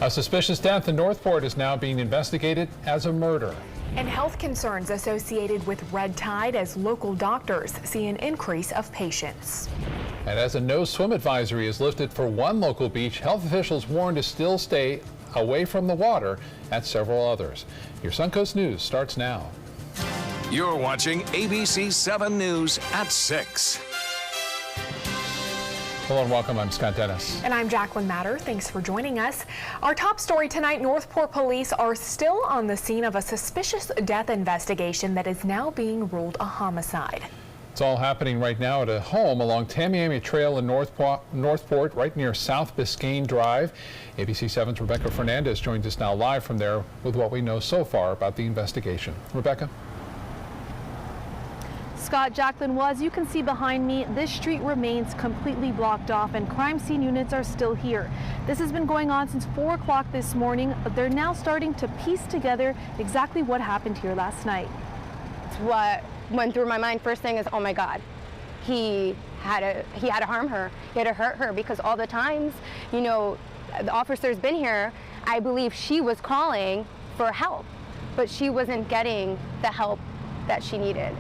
A suspicious death in Northport is now being investigated as a murder. And health concerns associated with red tide as local doctors see an increase of patients. And as a no swim advisory is lifted for one local beach, health officials warn to still stay away from the water at several others. Your Suncoast News starts now. You're watching ABC 7 News at 6. Hello and welcome. I'm Scott Dennis. And I'm Jacqueline Matter. Thanks for joining us. Our top story tonight, Northport police are still on the scene of a suspicious death investigation that is now being ruled a homicide. It's all happening right now at a home along Tamiami Trail in Northport, right near South Biscayne Drive. ABC 7's Rebecca Fernandez joins us now live from there with what we know so far about the investigation. Rebecca? Scott, Jacqueline, as you can see behind me, this street remains completely blocked off and crime scene units are still here. This has been going on since 4 o'clock this morning, but they're now starting to piece together exactly what happened here last night. What went through my mind first thing is, oh my God, he had to harm her, he had to hurt her, because all the times, you know, the officer's been here, I believe she was calling for help, but she wasn't getting the help that she needed.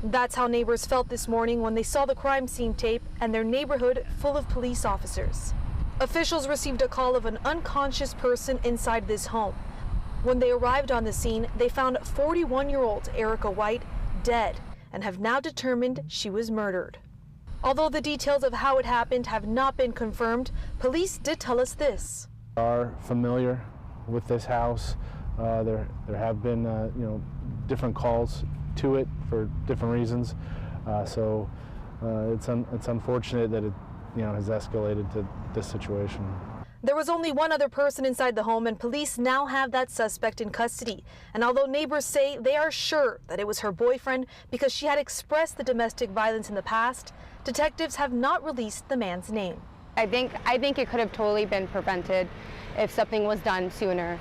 That's how neighbors felt this morning when they saw the crime scene tape and their neighborhood full of police officers. Officials received a call of an unconscious person inside this home. When they arrived on the scene, they found 41-year-old Erica White dead and have now determined she was murdered. Although the details of how it happened have not been confirmed, police did tell us this. We are familiar with this house. There have been different calls to it for different reasons, so it's unfortunate that it has escalated to this situation. There was only one other person inside the home, and police now have that suspect in custody. And although neighbors say they are sure that it was her boyfriend because she had expressed the domestic violence in the past, detectives have not released the man's name. I think it could have totally been prevented if something was done sooner.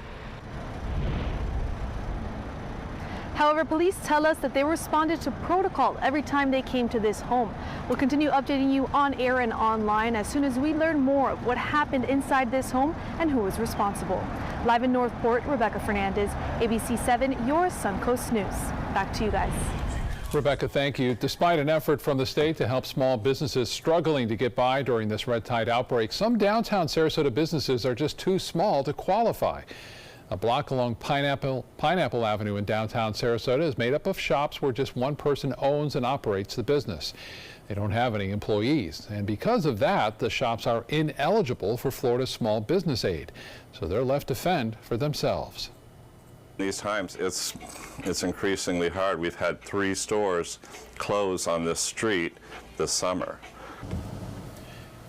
However, police tell us that they responded to protocol every time they came to this home. We'll continue updating you on air and online as soon as we learn more of what happened inside this home and who was responsible. Live in Northport, Rebecca Fernandez, ABC 7, your Suncoast News. Back to you guys. Rebecca, thank you. Despite an effort from the state to help small businesses struggling to get by during this red tide outbreak, some downtown Sarasota businesses are just too small to qualify. A block along Pineapple Avenue in downtown Sarasota is made up of shops where just one person owns and operates the business. They don't have any employees, and because of that, the shops are ineligible for Florida's small business aid, so they're left to fend for themselves. These times, it's increasingly hard. We've had 3 stores close on this street this summer.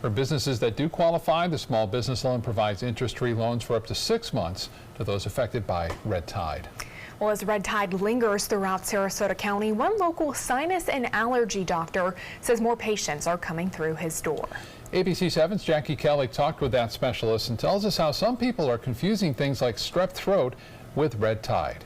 For businesses that do qualify, the small business loan provides interest-free loans for up to 6 months to those affected by red tide. Well, as red tide lingers throughout Sarasota County, one local sinus and allergy doctor says more patients are coming through his door. ABC 7's Jackie Kelly talked with that specialist and tells us how some people are confusing things like strep throat with red tide.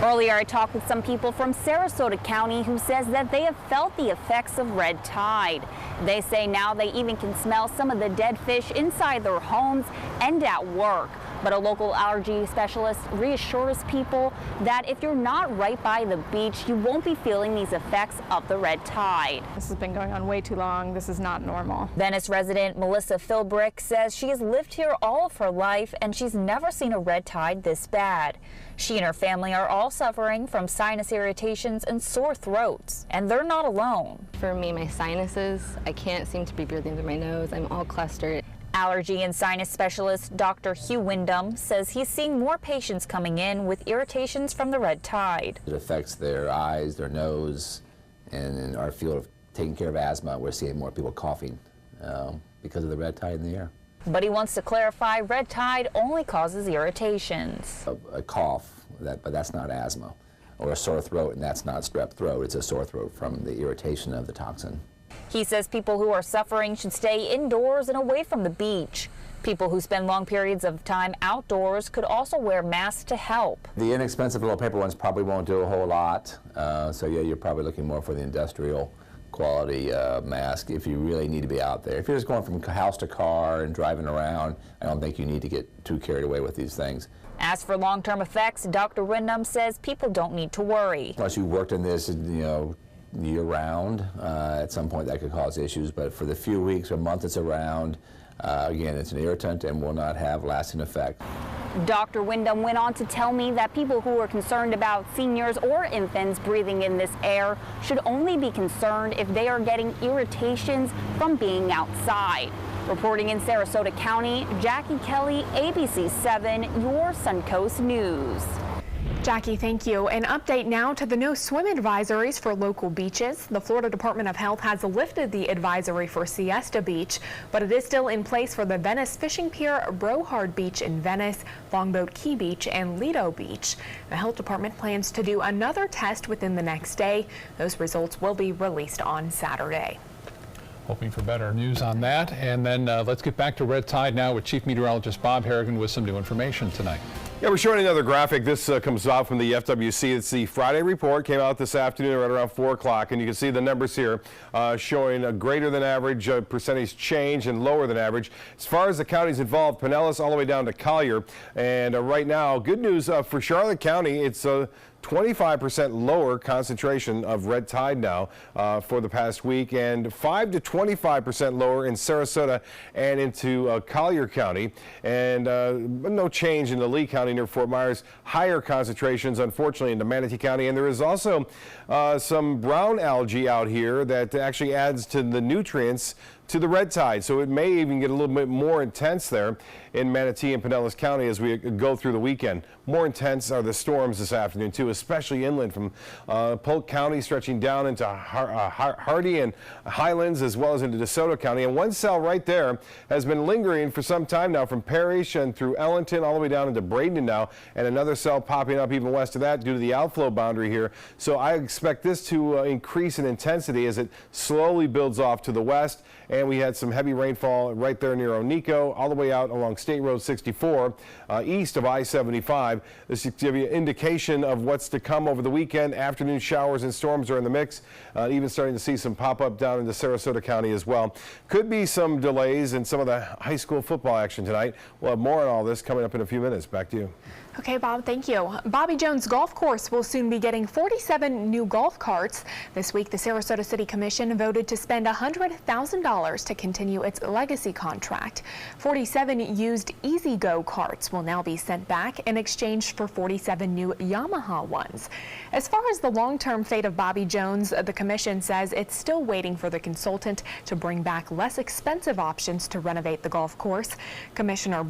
Earlier, I talked with some people from Sarasota County who says that they have felt the effects of red tide. They say now they even can smell some of the dead fish inside their homes and at work. But a local allergy specialist reassures people that if you're not right by the beach, you won't be feeling these effects of the red tide. This has been going on way too long. This is not normal. Venice resident Melissa Philbrick says she has lived here all of her life and she's never seen a red tide this bad. She and her family are all suffering from sinus irritations and sore throats, and they're not alone. For me, my sinuses, I can't seem to be breathing through my nose. I'm all clustered. Allergy and sinus specialist Dr. Hugh Wyndham says he's seeing more patients coming in with irritations from the red tide. It affects their eyes, their nose, and in our field of taking care of asthma, we're seeing more people coughing because of the red tide in the air. But he wants to clarify red tide only causes irritations. A cough, but that's not asthma, or a sore throat, and that's not strep throat. It's a sore throat from the irritation of the toxin. He says people who are suffering should stay indoors and away from the beach. People who spend long periods of time outdoors could also wear masks to help. The inexpensive little paper ones probably won't do a whole lot, so yeah, you're probably looking more for the industrial quality mask if you really need to be out there. If you're just going from house to car and driving around, I don't think you need to get too carried away with these things. As for long-term effects, Dr. Windham says people don't need to worry. Unless you worked in this, year-round, at some point that could cause issues, but for the few weeks or month it's around, again, it's an irritant and will not have lasting effect. Dr. Windham went on to tell me that people who are concerned about seniors or infants breathing in this air should only be concerned if they are getting irritations from being outside. Reporting in Sarasota County, Jackie Kelly, ABC 7, your Suncoast News. Jackie, thank you. An update now to the no swim advisories for local beaches. The Florida Department of Health has lifted the advisory for Siesta Beach, but it is still in place for the Venice Fishing Pier, Brohard Beach in Venice, Longboat Key Beach, and Lido Beach. The health department plans to do another test within the next day. Those results will be released on Saturday. Hoping for better news on that. And then let's get back to red tide now with Chief Meteorologist Bob Harrigan with some new information tonight. Yeah, we're showing another graphic. This comes out from the FWC. It's the Friday report. Came out this afternoon right around 4 o'clock, and you can see the numbers here showing a greater than average percentage change and lower than average. As far as the counties involved, Pinellas all the way down to Collier. And right now, good news for Charlotte County. It's 25% lower concentration of red tide now for the past week, and 5 to 25% lower in Sarasota and into Collier County, and no change in the Lee County near Fort Myers. Higher concentrations, unfortunately, into Manatee County, and there is also some brown algae out here that actually adds to the nutrients to the red tide, so it may even get a little bit more intense there in Manatee and Pinellas County as we go through the weekend. More intense are the storms this afternoon too, especially inland from Polk County stretching down into Hardy and Highlands as well as into DeSoto County. And one cell right there has been lingering for some time now from Parrish and through Ellington all the way down into Bradenton now, and another cell popping up even west of that due to the outflow boundary here. So I expect this to increase in intensity as it slowly builds off to the west. And we had some heavy rainfall right there near Onico, all the way out along State Road 64, east of I-75. This should give you an indication of what's to come over the weekend. Afternoon showers and storms are in the mix, even starting to see some pop up down into Sarasota County as well. Could be some delays in some of the high school football action tonight. We'll have more on all this coming up in a few minutes. Back to you. Okay, Bob, thank you. Bobby Jones Golf Course will soon be getting 47 new golf carts. This week, the Sarasota City Commission voted to spend $100,000 to continue its legacy contract. 47 used E-Z-Go carts will now be sent back in exchange for 47 new Yamaha ones. As far as the long-term fate of Bobby Jones, the commission says it's still waiting for the consultant to bring back less expensive options to renovate the golf course. Commissioner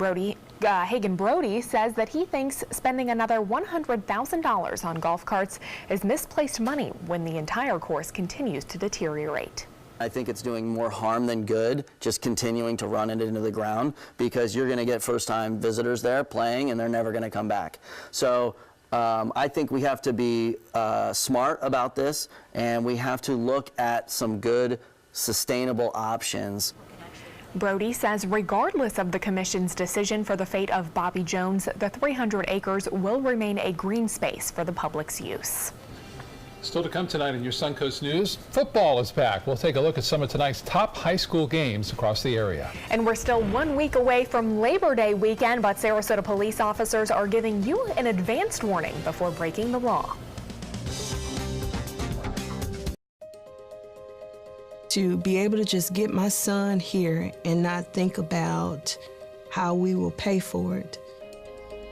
Hagan Brody says that he thinks spending another $100,000 on golf carts is misplaced money when the entire course continues to deteriorate. I think it's doing more harm than good, just continuing to run it into the ground, because you're going to get first-time visitors there playing and they're never going to come back. So I think we have to be smart about this, and we have to look at some good, sustainable options. Brody says regardless of the commission's decision for the fate of Bobby Jones, the 300 acres will remain a green space for the public's use. Still to come tonight in your Suncoast News, football is back. We'll take a look at some of tonight's top high school games across the area. And we're still 1 week away from Labor Day weekend, but Sarasota police officers are giving you an advanced warning before breaking the law. To be able to just get my son here and not think about how we will pay for it,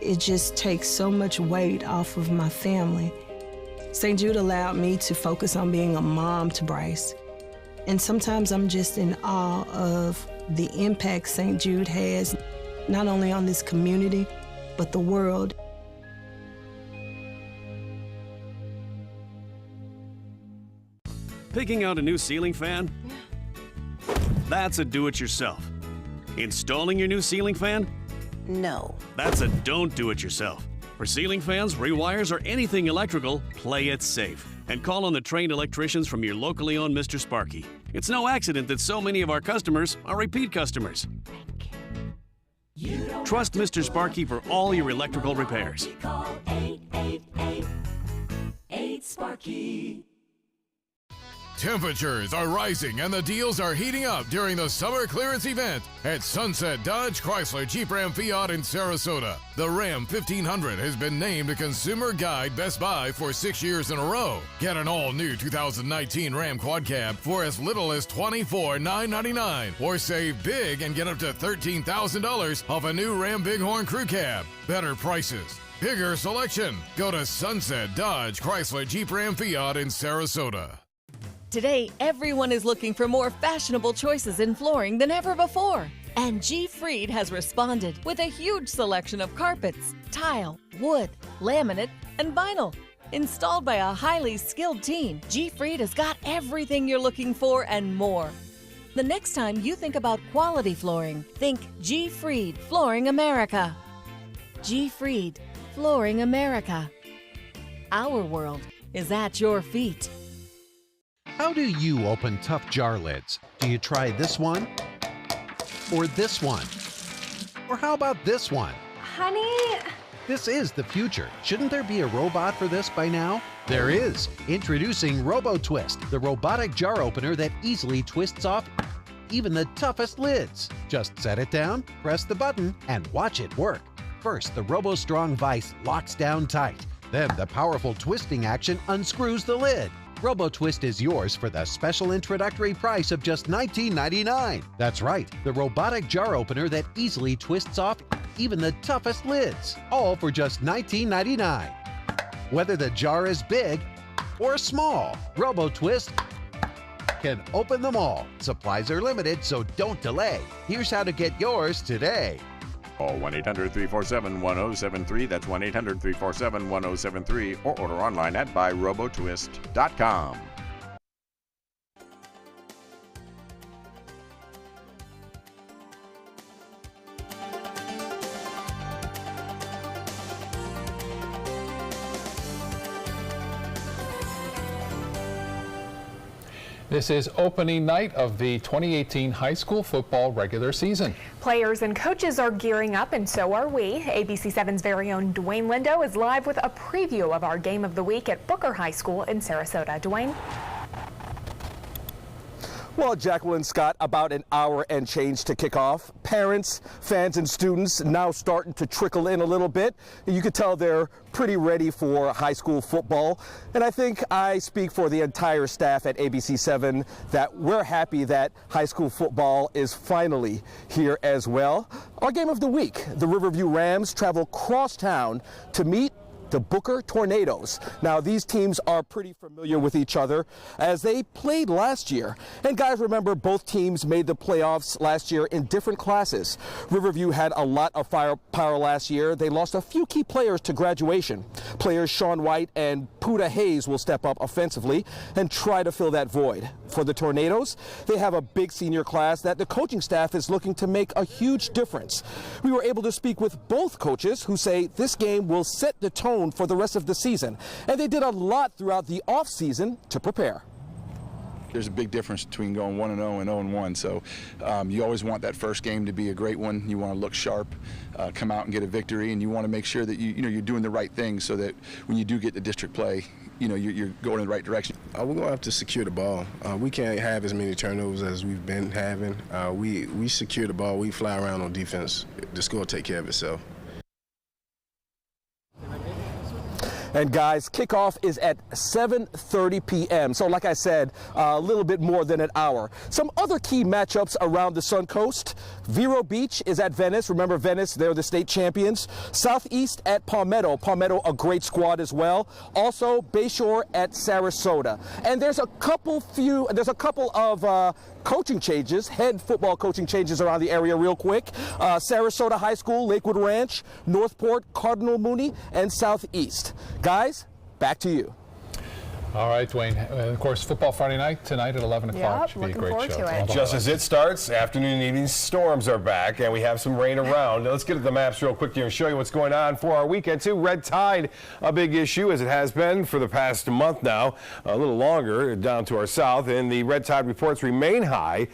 it just takes so much weight off of my family. St. Jude allowed me to focus on being a mom to Bryce. And sometimes I'm just in awe of the impact St. Jude has, not only on this community, but the world. Picking out a new ceiling fan? That's a do-it-yourself. Installing your new ceiling fan? No. That's a don't do-it-yourself. For ceiling fans, rewires, or anything electrical, play it safe. And call on the trained electricians from your locally owned Mr. Sparky. It's no accident that so many of our customers are repeat customers. Trust Mr. Sparky for all your electrical repairs. Call 888-8-SPARKY. Temperatures are rising and the deals are heating up during the summer clearance event at Sunset Dodge Chrysler Jeep Ram Fiat in Sarasota. The Ram 1500 has been named a Consumer Guide Best Buy for 6 years in a row. Get an all-new 2019 Ram Quad Cab for as little as $24,999, or save big and get up to $13,000 off a new Ram Bighorn Crew Cab. Better prices, bigger selection. Go to Sunset Dodge Chrysler Jeep Ram Fiat in Sarasota. Today, everyone is looking for more fashionable choices in flooring than ever before. And G. Fried has responded with a huge selection of carpets, tile, wood, laminate, and vinyl. Installed by a highly skilled team, G. Fried has got everything you're looking for and more. The next time you think about quality flooring, think G. Fried Flooring America. G. Fried Flooring America. Our world is at your feet. How do you open tough jar lids? Do you try this one? Or this one? Or how about this one? Honey? This is the future. Shouldn't there be a robot for this by now? There is. Introducing RoboTwist, the robotic jar opener that easily twists off even the toughest lids. Just set it down, press the button, and watch it work. First, the RoboStrong vise locks down tight. Then the powerful twisting action unscrews the lid. RoboTwist is yours for the special introductory price of just $19.99. That's right, the robotic jar opener that easily twists off even the toughest lids, all for just $19.99. Whether the jar is big or small, RoboTwist can open them all. Supplies are limited, so don't delay. Here's how to get yours today. Call 1-800-347-1073. That's 1-800-347-1073, or order online at buyrobotwist.com. This is opening night of the 2018 high school football regular season. Players and coaches are gearing up, and so are we. ABC7's very own Dwayne Lindo is live with a preview of our game of the week at Booker High School in Sarasota. Dwayne? Well, Jacqueline Scott, about an hour and change to kick off. Parents, fans, and students now starting to trickle in a little bit. You could tell they're pretty ready for high school football. And I think I speak for the entire staff at ABC7 that we're happy that high school football is finally here as well. Our game of the week, the Riverview Rams travel cross town to meet the Booker Tornadoes. Now, these teams are pretty familiar with each other as they played last year. And guys, remember, both teams made the playoffs last year in different classes. Riverview had a lot of firepower last year. They lost a few key players to graduation. Players Sean White and Puda Hayes will step up offensively and try to fill that void. For the Tornadoes, they have a big senior class that the coaching staff is looking to make a huge difference. We were able to speak with both coaches who say this game will set the tone for the rest of the season, and they did a lot throughout the off-season to prepare. There's a big difference between going 1-0 and 0-1, so you always want that first game to be a great one. You want to look sharp, come out and get a victory, and you want to make sure that you're doing the right thing so that when you do get to district play, you're going in the right direction. We're going to have to secure the ball. We can't have as many turnovers as we've been having. We secure the ball. We fly around on defense. The score will take care of itself. And guys, kickoff is at 7:30 p.m. So like I said, a little bit more than an hour. Some other key matchups around the Sun Coast. Vero Beach is at Venice. Remember Venice, they're the state champions. Southeast at Palmetto. Palmetto, a great squad as well. Also Bayshore at Sarasota. And there's a couple of coaching changes, head football coaching changes around the area real quick. Sarasota High School, Lakewood Ranch, Northport, Cardinal Mooney, and Southeast. Guys, back to you. All right, Dwayne. Of course, Football Friday night tonight at 11 o'clock. Should be a great show. Just as it starts, afternoon and evening storms are back, and we have some rain around. Now, let's get at the maps real quick here and show you what's going on for our weekend, too. Red tide, a big issue, as it has been for the past month now, a little longer down to our south, and the red tide reports remain high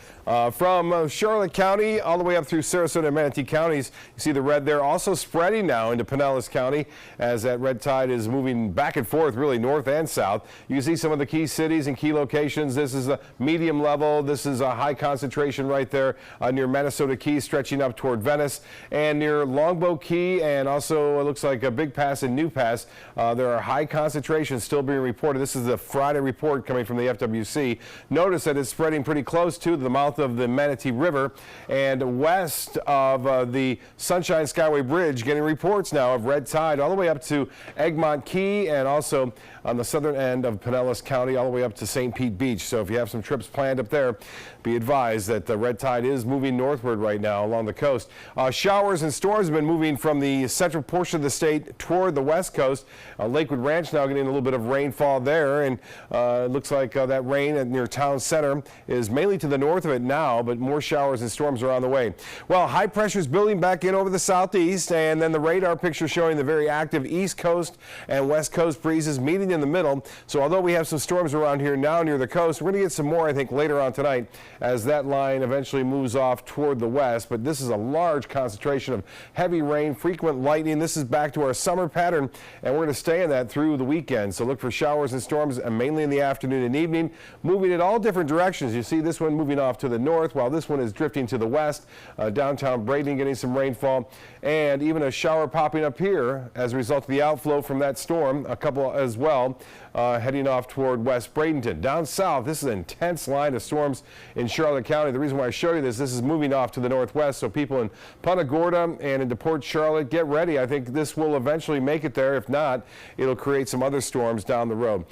from Charlotte County all the way up through Sarasota and Manatee counties. You see the red there, also spreading now into Pinellas County as that red tide is moving back and forth, really north and south. You can see some of the key cities and key locations. This is a medium level. This is a high concentration right there near Minnesota Key, stretching up toward Venice, and near Longboat Key, and also it looks like a Big Pass and New Pass. There are high concentrations still being reported. This is the Friday report coming from the FWC. Notice that it's spreading pretty close to the mouth of the Manatee River and west of the Sunshine Skyway Bridge, getting reports now of red tide all the way up to Egmont Key, and also on the southern end of Pinellas County all the way up to St. Pete Beach. So if you have some trips planned up there, be advised that the red tide is moving northward right now along the coast. Showers and storms have been moving from the central portion of the state toward the west coast. Lakewood Ranch now getting a little bit of rainfall there, and it looks like that rain near town center is mainly to the north of it now, but more showers and storms are on the way. Well, high pressure is building back in over the southeast, and then the radar picture showing the very active east coast and west coast breezes meeting in the middle. So although we have some storms around here now near the coast, we're going to get some more, I think, later on tonight as that line eventually moves off toward the west. But this is a large concentration of heavy rain, frequent lightning. This is back to our summer pattern, and we're going to stay in that through the weekend. So look for showers and storms, mainly in the afternoon and evening, moving in all different directions. You see this one moving off to the north, while this one is drifting to the west. Downtown Bradenton getting some rainfall, and even a shower popping up here as a result of the outflow from that storm, a couple as well, heading off toward West Bradenton. Down south, this is an intense line of storms in Charlotte County. The reason why I show you this is moving off to the northwest, so people in Punta Gorda and into Port Charlotte, get ready. I think this will eventually make it there. If not, it'll create some other storms down the road.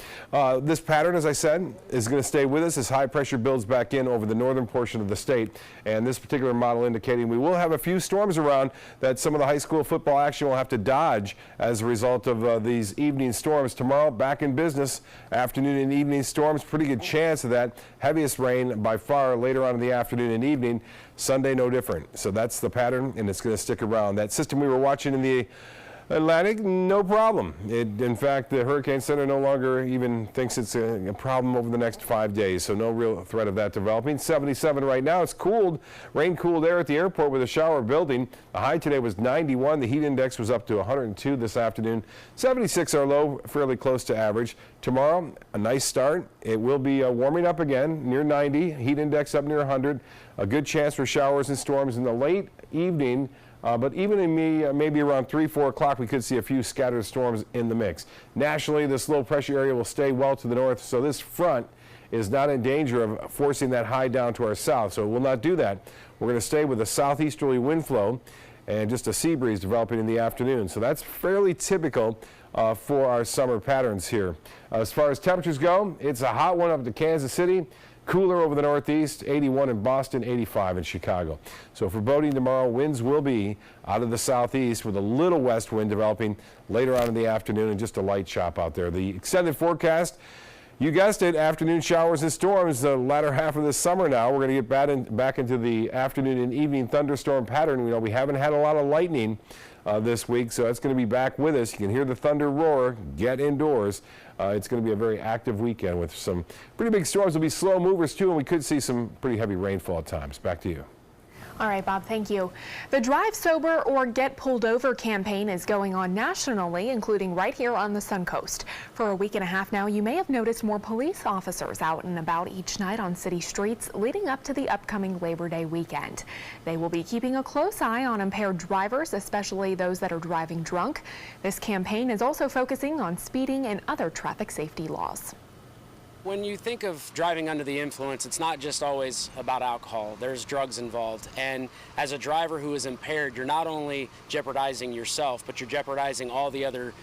This pattern, as I said, is going to stay with us as high pressure builds back in over the northern portion of the state, and this particular model indicating we will have a few storms around that some of the high school football action will have to dodge as a result of these evening storms. Tomorrow, back in business, afternoon and evening storms, pretty good chance of that. Heaviest rain by far later on in the afternoon and evening. Sunday, no different. So that's the pattern, and it's going to stick around. That system we were watching in the Atlantic, no problem. In fact, the Hurricane Center no longer even thinks it's a problem over the next 5 days, so no real threat of that developing. 77 right now. It's cooled, rain-cooled air at the airport with a shower building. The high today was 91. The heat index was up to 102 this afternoon. 76 our low, fairly close to average. Tomorrow, a nice start. It will be warming up again, near 90. Heat index up near 100. A good chance for showers and storms in the late evening. But even in maybe around 3, 4 o'clock, we could see a few scattered storms in the mix. Nationally, this low pressure area will stay well to the north, so this front is not in danger of forcing that high down to our south, so it will not do that. We're going to stay with a southeasterly wind flow and just a sea breeze developing in the afternoon. So that's fairly typical for our summer patterns here. As far as temperatures go, it's a hot one up to Kansas City. Cooler over the northeast, 81 in Boston, 85 in Chicago. So for boating tomorrow, winds will be out of the southeast with a little west wind developing later on in the afternoon and just a light chop out there. The extended forecast, you guessed it, afternoon showers and storms the latter half of this summer now. We're going to get back into the afternoon and evening thunderstorm pattern. You know, we haven't had a lot of lightning this week, so that's going to be back with us. You can hear the thunder roar. Get indoors. It's going to be a very active weekend with some pretty big storms. There'll be slow movers too, and we could see some pretty heavy rainfall at times. Back to you. All right, Bob, thank you. The Drive Sober or Get Pulled Over campaign is going on nationally, including right here on the Suncoast. For a week and a half now, you may have noticed more police officers out and about each night on city streets leading up to the upcoming Labor Day weekend. They will be keeping a close eye on impaired drivers, especially those that are driving drunk. This campaign is also focusing on speeding and other traffic safety laws. When you think of driving under the influence, it's not just always about alcohol. There's drugs involved. And as a driver who is impaired, you're not only jeopardizing yourself, but you're jeopardizing all the other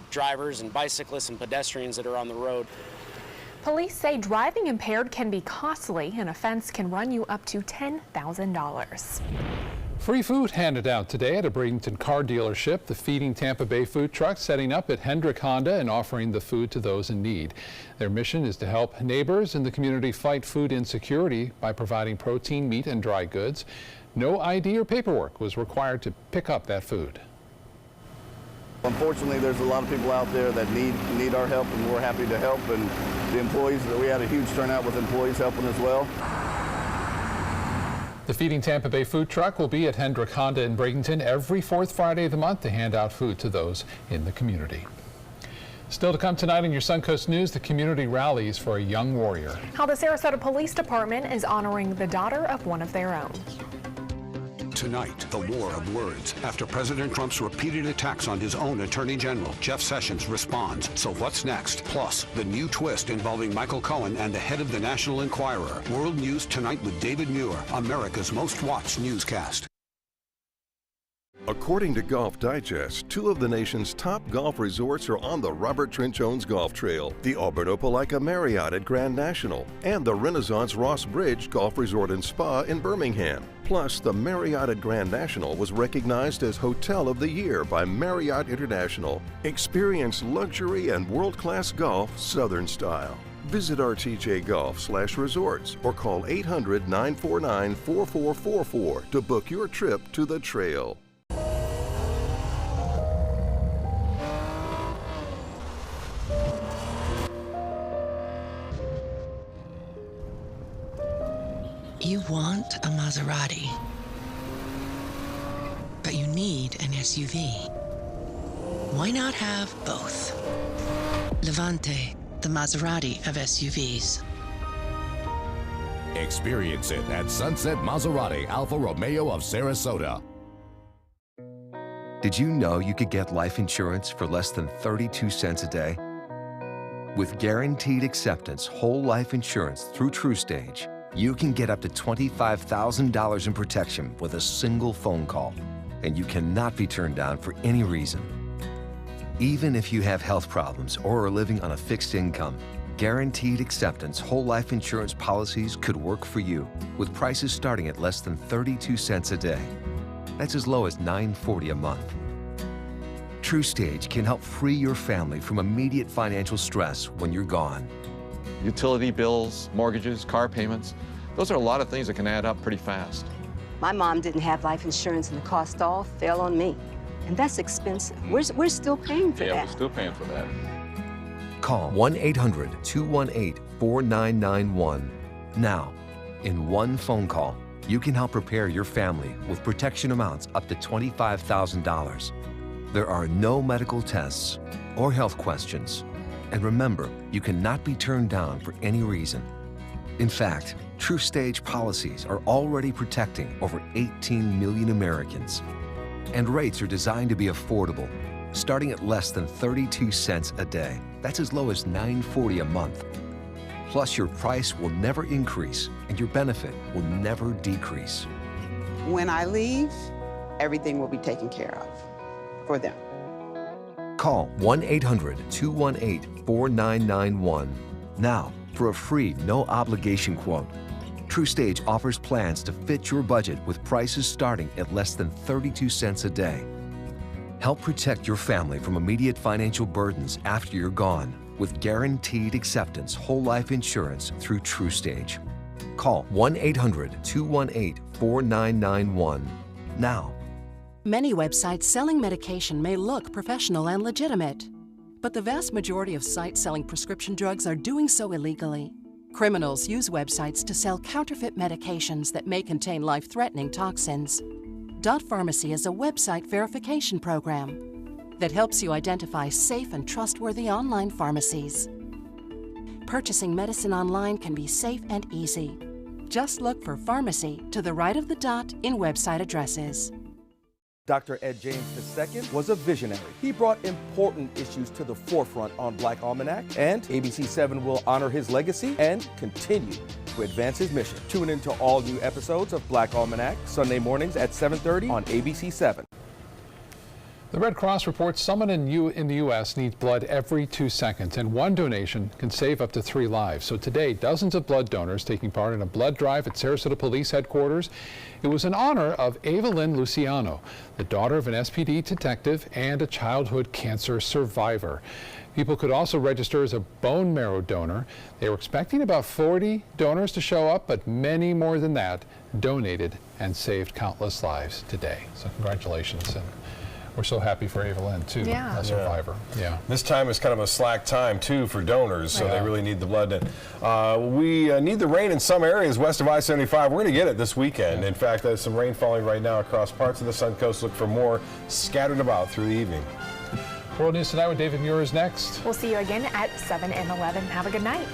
drivers and bicyclists and pedestrians that are on the road. Police say driving impaired can be costly. An offense can run you up to $10,000. Free food handed out today at a Bradenton car dealership. The Feeding Tampa Bay food truck setting up at Hendrick Honda and offering the food to those in need. Their mission is to help neighbors in the community fight food insecurity by providing protein, meat, and dry goods. No ID or paperwork was required to pick up that food. Unfortunately, there's a lot of people out there that need our help, and we're happy to help. And the employees, we had a huge turnout with employees helping as well. The Feeding Tampa Bay food truck will be at Hendrick Honda in Bradenton every fourth Friday of the month to hand out food to those in the community. Still to come tonight in your Suncoast News, the community rallies for a young warrior. How the Sarasota Police Department is honoring the daughter of one of their own. Tonight, the war of words. After President Trump's repeated attacks on his own Attorney General, Jeff Sessions responds. So what's next? Plus, the new twist involving Michael Cohen and the head of the National Enquirer. World News Tonight with David Muir, America's most watched newscast. According to Golf Digest, 2 of the nation's top golf resorts are on the Robert Trent Jones Golf Trail, the Auburn Opelika Marriott at Grand National, and the Renaissance Ross Bridge Golf Resort and Spa in Birmingham. Plus, the Marriott at Grand National was recognized as Hotel of the Year by Marriott International. Experience luxury and world-class golf Southern style. Visit rtjgolf/resorts or call 800-949-4444 to book your trip to the trail. You want a Maserati, but you need an SUV. Why not have both? Levante, the Maserati of SUVs. Experience it at Sunset Maserati Alfa Romeo of Sarasota. Did you know you could get life insurance for less than 32 cents a day? With guaranteed acceptance whole life insurance through TruStage, you can get up to $25,000 in protection with a single phone call, and you cannot be turned down for any reason. Even if you have health problems or are living on a fixed income, guaranteed acceptance whole life insurance policies could work for you, with prices starting at less than 32 cents a day. That's as low as $9.40 a month. TruStage can help free your family from immediate financial stress when you're gone. Utility bills, mortgages, car payments, those are a lot of things that can add up pretty fast. My mom didn't have life insurance and the cost all fell on me. And that's expensive. We're still paying for that. Yeah, we're still paying for that. Call 1-800-218-4991. Now, in one phone call, you can help prepare your family with protection amounts up to $25,000. There are no medical tests or health questions. And remember, you cannot be turned down for any reason. In fact, TruStage policies are already protecting over 18 million Americans. And rates are designed to be affordable, starting at less than 32 cents a day. That's as low as $9.40 a month. Plus, your price will never increase and your benefit will never decrease. When I leave, everything will be taken care of for them. Call 1-800-218-4991 now for a free, no-obligation quote. TruStage offers plans to fit your budget with prices starting at less than 32 cents a day. Help protect your family from immediate financial burdens after you're gone with guaranteed acceptance whole life insurance through TruStage. Call 1-800-218-4991 now. Many websites selling medication may look professional and legitimate, but the vast majority of sites selling prescription drugs are doing so illegally. Criminals use websites to sell counterfeit medications that may contain life-threatening toxins. Dot Pharmacy is a website verification program that helps you identify safe and trustworthy online pharmacies. Purchasing medicine online can be safe and easy. Just look for pharmacy to the right of the dot in website addresses. Dr. Ed James II was a visionary. He brought important issues to the forefront on Black Almanac, and ABC7 will honor his legacy and continue to advance his mission. Tune into all new episodes of Black Almanac, Sunday mornings at 7:30 on ABC7. The Red Cross reports someone in the U.S. needs blood every 2 seconds, and one donation can save up to 3 lives. So today, dozens of blood donors taking part in a blood drive at Sarasota Police Headquarters. It was in honor of Ava Lynn Luciano, the daughter of an SPD detective and a childhood cancer survivor. People could also register as a bone marrow donor. They were expecting about 40 donors to show up, but many more than that donated and saved countless lives today. So congratulations. And we're so happy for Ava Lynn, too, a survivor. Yeah. This time is kind of a slack time, too, for donors, so they really need the blood. We need the rain in some areas west of I-75. We're going to get it this weekend. In fact, there's some rain falling right now across parts of the Suncoast. Look for more scattered about through the evening. World News Tonight with David Muir is next. We'll see you again at 7 and 11. Have a good night.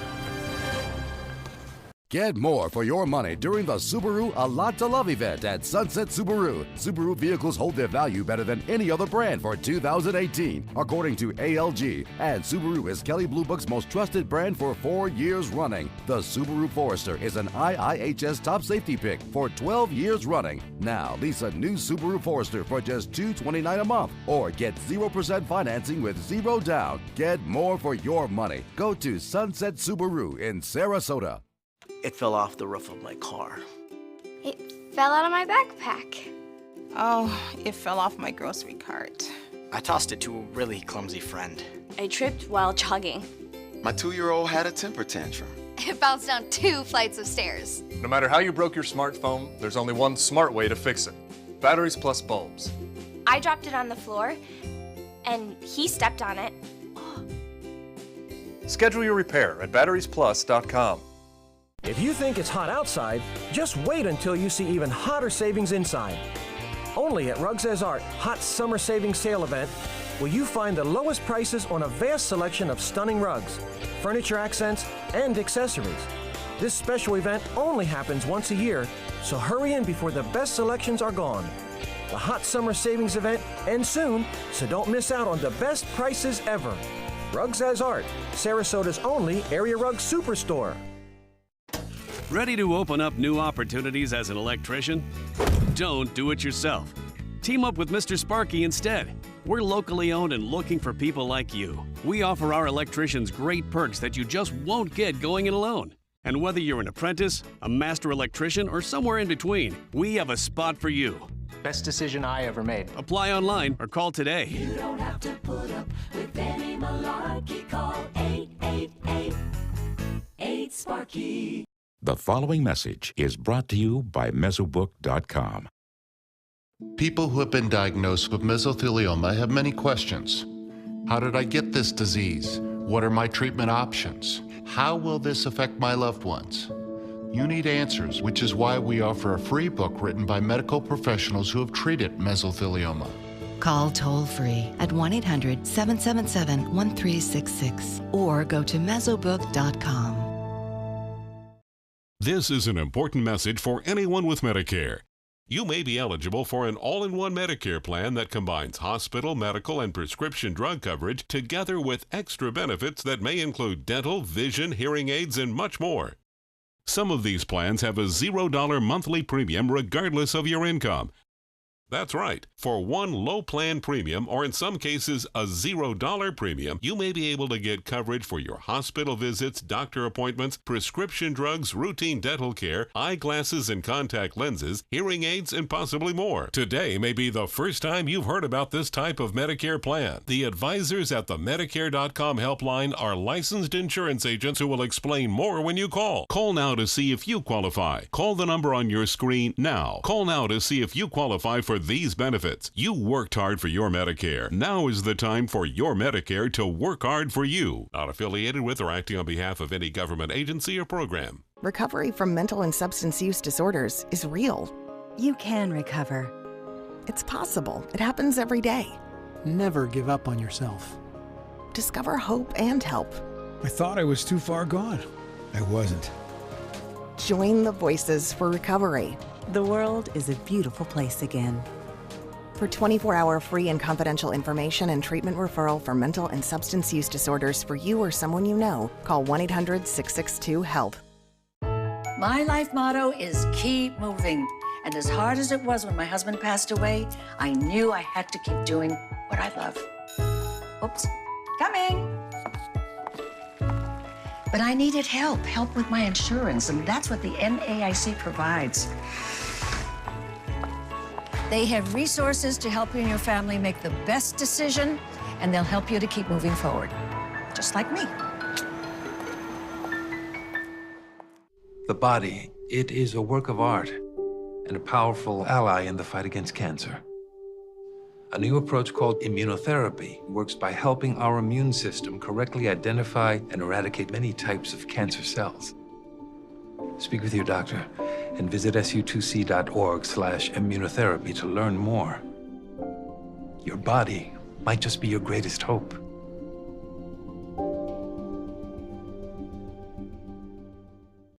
Get more for your money during the Subaru A Lot to Love event at Sunset Subaru. Subaru vehicles hold their value better than any other brand for 2018, according to ALG. And Subaru is Kelley Blue Book's most trusted brand for 4 years running. The Subaru Forester is an IIHS top safety pick for 12 years running. Now, lease a new Subaru Forester for just $229 a month or get 0% financing with 0 down. Get more for your money. Go to Sunset Subaru in Sarasota. It fell off the roof of my car. It fell out of my backpack. Oh, it fell off my grocery cart. I tossed it to a really clumsy friend. I tripped while jogging. My 2-year-old had a temper tantrum. It bounced down 2 flights of stairs. No matter how you broke your smartphone, there's only one smart way to fix it. Batteries plus bulbs. I dropped it on the floor, and he stepped on it. Schedule your repair at batteriesplus.com. If you think it's hot outside, just wait until you see even hotter savings inside. Only at Rugs As Art Hot Summer Savings Sale event will you find the lowest prices on a vast selection of stunning rugs, furniture accents, and accessories. This special event only happens once a year, so hurry in before the best selections are gone. The Hot Summer Savings event ends soon, so don't miss out on the best prices ever. Rugs As Art, Sarasota's only area rug superstore. Ready to open up new opportunities as an electrician? Don't do it yourself. Team up with Mr. Sparky instead. We're locally owned and looking for people like you. We offer our electricians great perks that you just won't get going it alone. And whether you're an apprentice, a master electrician, or somewhere in between, we have a spot for you. Best decision I ever made. Apply online or call today. You don't have to put up with any malarkey. Call 888-8-SPARKY. The following message is brought to you by Mesobook.com. People who have been diagnosed with mesothelioma have many questions. How did I get this disease? What are my treatment options? How will this affect my loved ones? You need answers, which is why we offer a free book written by medical professionals who have treated mesothelioma. Call toll-free at 1-800-777-1366 or go to Mesobook.com. This is an important message for anyone with Medicare. You may be eligible for an all-in-one Medicare plan that combines hospital, medical, and prescription drug coverage together with extra benefits that may include dental, vision, hearing aids, and much more. Some of these plans have a $0 monthly premium regardless of your income. That's right. For one low plan premium, or in some cases a $0 premium, you may be able to get coverage for your hospital visits, doctor appointments, prescription drugs, routine dental care, eyeglasses and contact lenses, hearing aids, and possibly more. Today may be the first time you've heard about this type of Medicare plan. The advisors at the Medicare.com helpline are licensed insurance agents who will explain more when you call. Call now to see if you qualify. Call the number on your screen now. Call now to see if you qualify for these benefits. You worked hard for your Medicare. Now is the time for your Medicare to work hard for you. Not affiliated with or acting on behalf of any government agency or program. Recovery from mental and substance use disorders is real. You can recover. It's possible. It happens every day. Never give up on yourself. Discover hope and help. I thought I was too far gone. I wasn't. Join the Voices for Recovery. The world is a beautiful place again. For 24-hour free and confidential information and treatment referral for mental and substance use disorders for you or someone you know, call 1-800-662-HELP. My life motto is keep moving. And as hard as it was when my husband passed away, I knew I had to keep doing what I love. Oops, coming. But I needed help with my insurance, and that's what the NAIC provides. They have resources to help you and your family make the best decision, and they'll help you to keep moving forward, just like me. The body, it is a work of art and a powerful ally in the fight against cancer. A new approach called immunotherapy works by helping our immune system correctly identify and eradicate many types of cancer cells. Speak with your doctor and visit su2c.org/immunotherapy to learn more. Your body might just be your greatest hope.